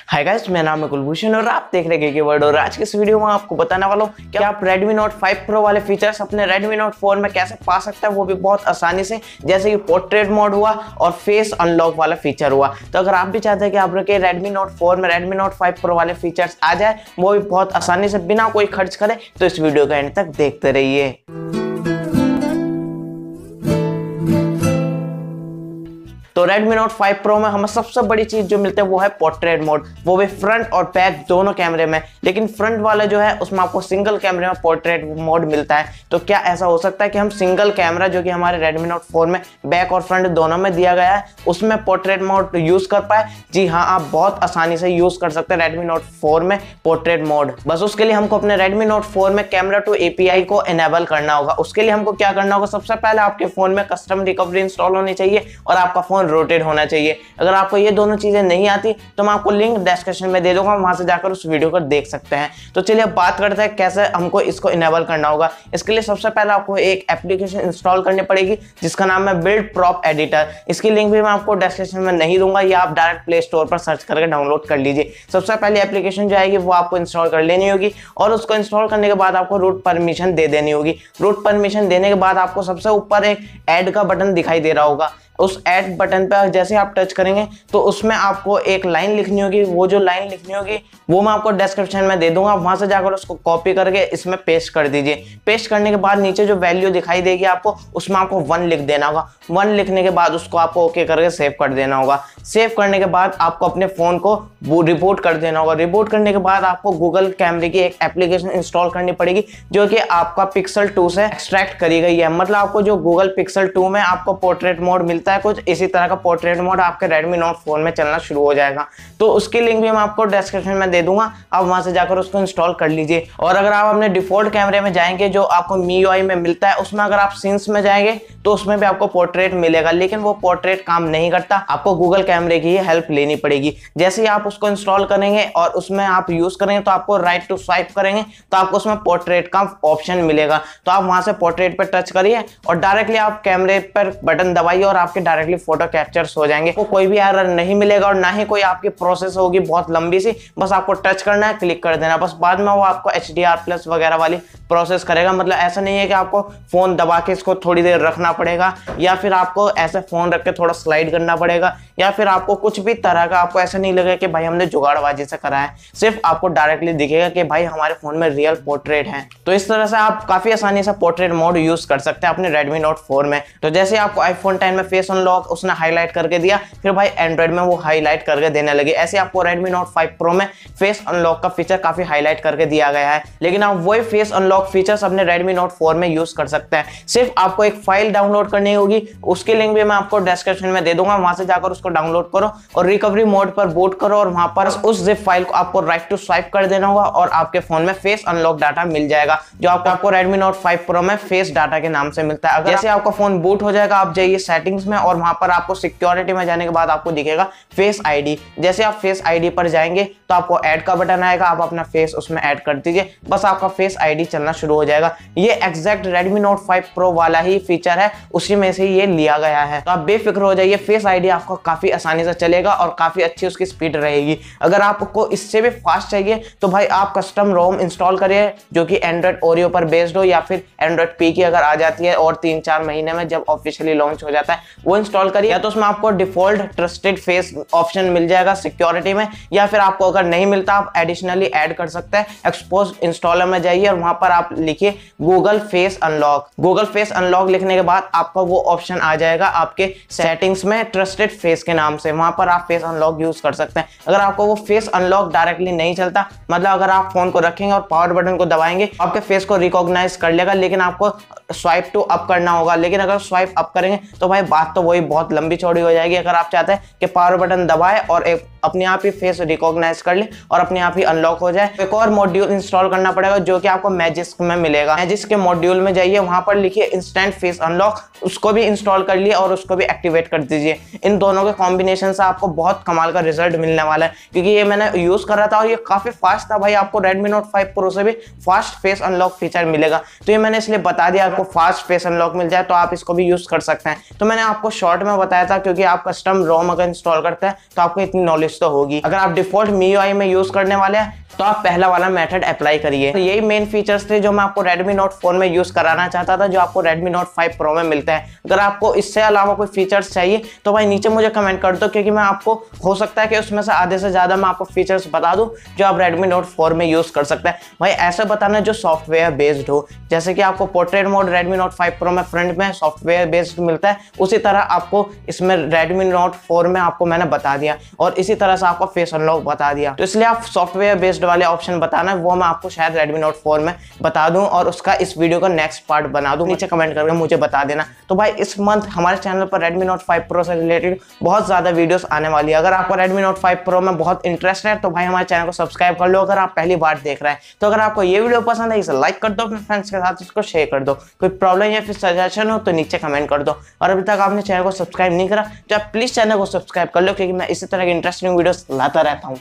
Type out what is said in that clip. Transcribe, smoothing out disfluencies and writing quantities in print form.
Hi guys, मेरा नाम है कुलभूषण और आप देख रहे हैं कीवर्ड। और आज के इस वीडियो में आपको बताने वाला हूँ कि आप Redmi Note 5 Pro वाले फीचर्स अपने Redmi Note 4 में कैसे पा सकते हैं, वो भी बहुत आसानी से, जैसे कि पोर्ट्रेट मोड हुआ और फेस अनलॉक वाला फीचर हुआ। तो अगर आप भी चाहते हैं कि आप के Redmi Note 4 में Redmi Note 5 Pro वाले फीचर्स आ जाए, वो भी बहुत आसानी से बिना कोई खर्च करे, तो इस वीडियो का एंड तक देखते रहिए। तो Redmi Note 5 Pro में हमें सबसे बड़ी चीज जो मिलती है वो है पोर्ट्रेट मोड, वो भी फ्रंट और बैक दोनों कैमरे में। लेकिन फ्रंट वाला जो है उसमें आपको सिंगल कैमरे में पोर्ट्रेट मोड मिलता है। तो क्या ऐसा हो सकता है कि हम सिंगल कैमरा जो कि हमारे Redmi Note 4 में बैक और फ्रंट दोनों में दिया गया है उसमें पोर्ट्रेट मोड यूज कर पाए? जी हाँ, आप बहुत आसानी से यूज कर सकते हैं Redmi Note 4 में पोर्ट्रेट मोड। बस उसके लिए हमको अपने Redmi Note 4 में कैमरा टू API को इनेबल करना होगा। उसके लिए हमको क्या करना होगा, सबसे पहले आपके फोन में कस्टम रिकवरी इंस्टॉल होनी चाहिए और आपका फोन रोटेट होना चाहिए। अगर आपको ये दोनों चीजें नहीं आती तो मैं आपको लिंक डिस्क्रिप्शन में दे दूंगा, वहां से जाकर उस वीडियो को देख सकते हैं। तो चलिए अब बात करते हैं कैसे हमको इसको इनेबल करना होगा। इसके लिए सबसे पहले आपको एक एप्लीकेशन इंस्टॉल करनी पड़ेगी जिसका नाम है बिल्ड प्रॉप एडिटर। इसकी लिंक भी मैं आपको डिस्क्रिप्शन में नहीं दूंगा, या आप डायरेक्ट प्ले स्टोर पर सर्च करके डाउनलोड कर लीजिए। सबसे पहले एप्लीकेशन जो आएगी वो आपको इंस्टॉल कर लेनी होगी और उसको इंस्टॉल करने के बाद आपको रूट परमिशन दे देनी होगी। रूट परमिशन देने के बाद आपको सबसे ऊपर एक ऐड का बटन दिखाई दे रहा होगा। उस ऐड बटन पर जैसे आप टच करेंगे तो उसमें आपको एक लाइन लिखनी होगी। वो जो लाइन लिखनी होगी वो मैं आपको डिस्क्रिप्शन में दे दूंगा, वहां से जाकर उसको कॉपी करके इसमें पेस्ट कर दीजिए। पेस्ट करने के बाद नीचे जो वैल्यू दिखाई देगी आपको, उसमें आपको 1 लिख देना होगा। 1 लिखने के बाद उसको आपको ओके करके सेव कर देना होगा। सेव करने के बाद आपको अपने फोन को रिबूट कर देना होगा। रिबूट करने के बाद आपको गूगल कैमरे की एक एप्लीकेशन इंस्टॉल करनी पड़ेगी जो कि आपका Pixel 2 से एक्सट्रैक्ट करी गई है। मतलब आपको जो गूगल Pixel 2 में आपको पोर्ट्रेट मोड मिलता है, कुछ इसी तरह का पोर्ट्रेट मोड आपके Redmi Note 4 में चलना शुरू हो जाएगा। तो उसकी लिंक भी मैं आपको डिस्क्रिप्शन में दे दूंगा, आप वहां से जाकर उसको इंस्टॉल कर लीजिए। और अगर आप अपने डिफॉल्ट कैमरे में जाएंगे जो आपको MIUI में मिलता है, उसमें अगर आप सीन्स में जाएंगे तो उसमें भी आपको पोर्ट्रेट मिलेगा, लेकिन वो पोर्ट्रेट काम नहीं करता। आपको गूगल कैमरे की हेल्प लेनी पड़ेगी। जैसे ही आप उसको इंस्टॉल करेंगे और उसमें आप यूज करेंगे तो आपको राइट टू स्वाइप करेंगे तो आपको उसमें पोर्ट्रेट का ऑप्शन मिलेगा। तो आप वहां से पोर्ट्रेट पर टच करिए और डायरेक्टली आप कैमरे पर बटन दबाइए और आपके डायरेक्टली फोटो कैप्चर्स हो जाएंगे। वो कोई भी एरर नहीं मिलेगा और ना ही कोई आपकी प्रोसेस होगी बहुत लंबी सी। बस आपको टच करना है, क्लिक कर देना, बस बाद में वो आपको HDR+ वगैरह वाली प्रोसेस करेगा। मतलब ऐसा नहीं है कि आपको फोन दबा के इसको थोड़ी देर रखना पड़ेगा, या फिर आपको ऐसे फोन रख के थोड़ा स्लाइड करना पड़ेगा, या फिर आपको कुछ भी तरह का आपको ऐसा नहीं लगेगा कि भाई हमने जुगाड़बाजी से करा है। सिर्फ आपको डायरेक्टली दिखेगा कि भाई हमारे फोन में रियल पोर्ट्रेट है। तो इस तरह से आप काफी आसानी से पोर्ट्रेट मोड यूज कर सकते हैं अपने Redmi Note 4 में। तो जैसे आपको iPhone 10 में फेस अनलॉक उसने हाईलाइट करके दिया, फिर भाई एंड्रॉइड में वो हाईलाइट करके देने लगे। ऐसे आपको Redmi Note 5 Pro में फेस अनलॉक का फीचर काफी हाईलाइट करके दिया गया है। लेकिन आप वही फेस अनलॉक फीचर्स अपने Redmi Note 4 में यूज कर सकते हैं। सिर्फ आपको एक फाइल डाउनलोड करनी होगी, उसकी लिंक भी मैं आपको डिस्क्रिप्शन में दे दूंगा, वहां से जाकर उसको डाउनलोड करो और रिकवरी मोड पर बूट करो और वहां पर उस जिप फाइल को आपको राइट टू स्वाइप कर देना होगा और आपके फोन में फेस अनलॉक डाटा मिल जाएगा, जो आपको Redmi Note 5 Pro में फेस डाटा के नाम से मिलता है। अगर जैसे आपका फोन बूट हो जाएगा, आप जाइए सेटिंग्स में और वहां पर आपको सिक्योरिटी में जाने के बाद आपको दिखेगा फेस आईडी। जैसे आप फेस आईडी पर जाएंगे तो आपको ऐड का बटन आएगा, आप अपना फेस उसमें ऐड कर दीजिए, बस आपका फेस आईडी चलना शुरू हो जाएगा। ये एग्जैक्ट Redmi Note 5 Pro वाला ही फीचर है, उसी में से ये लिया गया है। तो आप बेफिक्र हो जाइए, फेस आईडी आपको काफी आसानी से चलेगा और काफी अच्छी उसकी स्पीड रहेगी। अगर आपको इससे भी फास्ट चाहिए तो भाई आप कस्टम रोम इंस्टॉल करिए जो कि Android Oreo पर बेस्ड हो, या फिर Android P की अगर आ जाती है और 3-4 महीने में जब ऑफिशियली लॉन्च हो जाता है वो इंस्टॉल करिए। या तो उसमें आपको डिफॉल्ट ट्रस्टेड फेस ऑप्शन मिल जाएगा सिक्योरिटी में, या फिर आपको अगर नहीं मिलता आप एडिशनली ऐड कर सकते हैं। एक्सपोज इंस्टॉलर में जाइए और वहां पर आप लिखिए Google face unlock. Google face unlock लिखने के बाद आपका वो ऑप्शन आ जाएगा आपके सेटिंग्स में ट्रस्टेड फेस के नाम से, वहां पर आप फेस अनलॉक यूज कर सकते हैं। अगर आपको वो फेस अनलॉक डायरेक्टली नहीं चलता, मतलब अगर आप फोन को रखेंगे और पावर बटन को दबाएंगे आपके फेस को रिकॉग्नाइज कर लेगा, लेकिन आपको स्वाइप टू अप करना होगा। लेकिन अगर स्वाइप अप करेंगे तो भाई बात तो वही बहुत लंबी चौड़ी हो जाएगी। अगर आप चाहते हैं कि पावर बटन दबाए और एक अपने आप ही फेस रिकॉग्नाइज कर ले और अपने आप ही अनलॉक हो जाए, एक और मॉड्यूल इंस्टॉल करना पड़ेगा जो कि आपको मैजिस्क में मिलेगा। मैजिस्क के मॉड्यूल में जाइए, वहां पर लिखिए इंस्टेंट फेस अनलॉक, उसको भी इंस्टॉल कर लिए और उसको भी एक्टिवेट कर दीजिए। इन दोनों के कॉम्बिनेशन से आपको बहुत कमाल का रिजल्ट मिलने वाला है, क्योंकि ये मैंने यूज कर रहा था और ये काफी फास्ट था। भाई आपको Redmi Note 5 Pro से भी फास्ट फेस अनलॉक फीचर मिलेगा, तो ये मैंने इसलिए बता दिया। आपको फास्ट फेस अनलॉक मिल जाए तो आप इसको भी यूज कर सकते हैं। तो मैंने आपको शॉर्ट में बताया था, क्योंकि आप कस्टम रोम अगर इंस्टॉल करते हैं तो आपको इतनी नॉलेज तो होगी। अगर आप डिफॉल्ट MIUI में यूज करने वाले हैं तो आप पहला वाला मेथड अप्लाई करिए। तो यही मेन फीचर्स थे जो मैं आपको Redmi Note 4 में यूज कराना चाहता था, जो आपको Redmi Note 5 Pro में मिलता है। अगर आपको इससे अलावा कोई फीचर्स चाहिए तो भाई नीचे मुझे कमेंट कर दो, क्योंकि मैं आपको हो सकता है कि उसमें से आधे से ज्यादा मैं आपको फीचर्स बता दूं जो आप Redmi Note 4 में यूज कर सकते हैं। भाई ऐसे बताना जो सॉफ्टवेयर बेस्ड हो, जैसे कि आपको portrait mode Redmi Note 5 Pro में फ्रंट में सॉफ्टवेयर बेस्ड मिलता है, उसी तरह आपको इसमें Redmi Note 4 में आपको मैंने बता दिया, और इसी तरह से आपको फेस अनलॉक बता दिया। तो इसलिए आप सॉफ्टवेयर बेस्ड वाले ऑप्शन बताना, वो मैं आपको शायद Redmi Note 4 में बता दूं, और उसका इस वीडियो का नेक्स्ट पार्ट बना दूं। नीचे कमेंट करके मुझे बता देना। तो भाई इस मंथ हमारे चैनल पर Redmi Note 5 Pro से रिलेटेड बहुत ज्यादा वीडियोस आने वाली है। अगर आपको Redmi Note 5 Pro में बहुत इंटरेस्ट है तो भाई हमारे चैनल को सब्सक्राइब कर लो, अगर आप पहली बार देख रहे हैं। तो अगर आपको ये वीडियो पसंद है इसे लाइक कर दो, अपने फ्रेंड्स के साथ इसको शेयर कर दो। कोई प्रॉब्लम या फिर सजेशन हो तो नीचे कमेंट कर दो, और अभी तक आपने चैनल को सब्सक्राइब नहीं करा तो आप प्लीज चैनल को सब्सक्राइब कर लो, क्योंकि मैं इसी तरह की इंटरेस्टिंग वीडियोस लाता रहता हूँ।